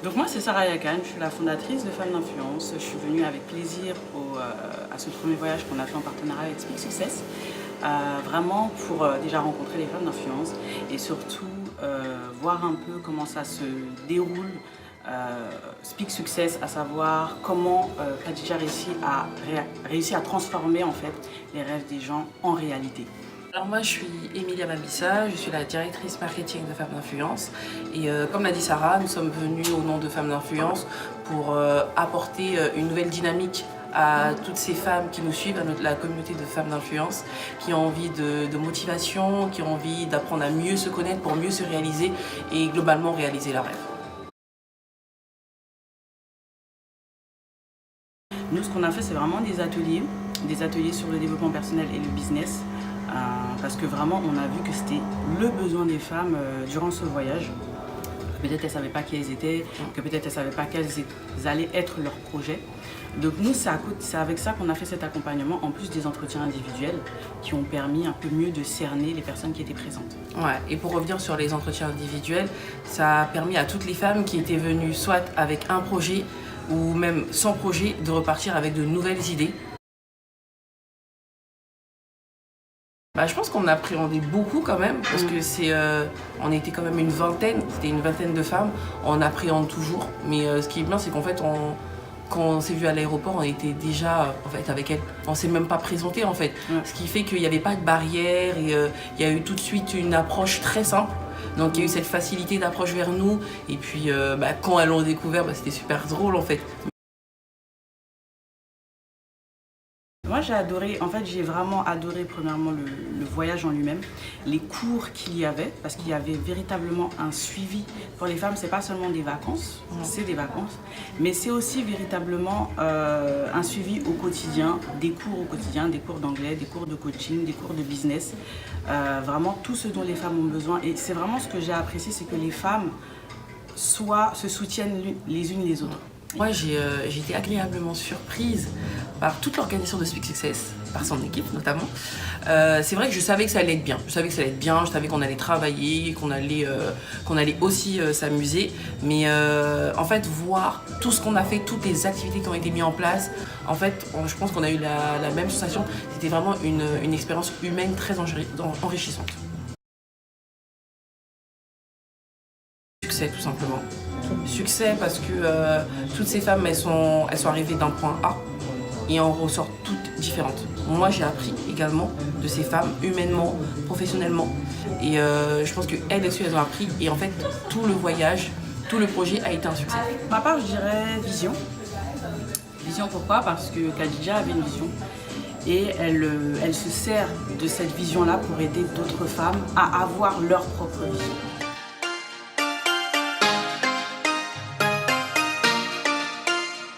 Donc moi c'est Sarah Yakan, je suis la fondatrice de Femmes d'Influence. Je suis venue avec plaisir à ce premier voyage qu'on a fait en partenariat avec Speak Success. Vraiment pour déjà rencontrer les femmes d'influence et surtout voir un peu comment ça se déroule. Speak Success, à savoir comment Khadija réussit à transformer en fait les rêves des gens en réalité. Alors moi je suis Emilia Mabissa, je suis la directrice marketing de Femmes d'Influence et comme l'a dit Sarah, nous sommes venus au nom de Femmes d'Influence pour apporter une nouvelle dynamique à toutes ces femmes qui nous suivent, à la communauté de femmes d'influence, qui ont envie de motivation, qui ont envie d'apprendre à mieux se connaître pour mieux se réaliser et globalement réaliser leurs rêves. Nous, ce qu'on a fait, c'est vraiment des ateliers sur le développement personnel et le business, parce que vraiment, on a vu que c'était le besoin des femmes durant ce voyage. Peut-être elles ne savaient pas qui elles étaient, que peut-être elles ne savaient pas quels allaient être leurs projets. Donc nous, c'est avec ça qu'on a fait cet accompagnement, en plus des entretiens individuels qui ont permis un peu mieux de cerner les personnes qui étaient présentes. Ouais, et pour revenir sur les entretiens individuels, ça a permis à toutes les femmes qui étaient venues soit avec un projet ou même sans projet de repartir avec de nouvelles idées. Je pense qu'on appréhendait beaucoup quand même, parce que on était quand même une vingtaine, c'était une vingtaine de femmes, on appréhende toujours, mais ce qui est bien c'est qu'en fait quand on s'est vu à l'aéroport, on était déjà en fait, avec elle, on s'est même pas présenté en fait, ce qui fait qu'il n'y avait pas de barrière et il y a eu tout de suite une approche très simple. Donc il y a eu cette facilité d'approche vers nous et puis quand elles l'ont découvert, c'était super drôle en fait. Moi j'ai adoré, en fait j'ai vraiment adoré premièrement le voyage en lui-même, les cours qu'il y avait, parce qu'il y avait véritablement un suivi pour les femmes. C'est pas seulement des vacances, c'est des vacances, mais c'est aussi véritablement un suivi au quotidien, des cours au quotidien, des cours d'anglais, des cours de coaching, des cours de business, vraiment tout ce dont les femmes ont besoin. Et c'est vraiment ce que j'ai apprécié, c'est que les femmes se soutiennent les unes les autres. Moi, j'ai été agréablement surprise par toute l'organisation de Speak Success, par son équipe notamment. C'est vrai que je savais que ça allait être bien. Je savais que ça allait être bien, je savais qu'on allait travailler, qu'on allait aussi s'amuser. Mais en fait, voir tout ce qu'on a fait, toutes les activités qui ont été mises en place, en fait, je pense qu'on a eu la même sensation. C'était vraiment une expérience humaine très enrichissante. Succès, tout simplement. Succès parce que toutes ces femmes, elles sont arrivées d'un point A et en ressortent toutes différentes. Moi, j'ai appris également de ces femmes, humainement, professionnellement. Et je pense qu'elles aussi, elles ont appris. Et en fait, tout le voyage, tout le projet a été un succès. Pour ma part, je dirais vision. Vision pourquoi? Parce que Khadija avait une vision. Et elle se sert de cette vision-là pour aider d'autres femmes à avoir leur propre vision.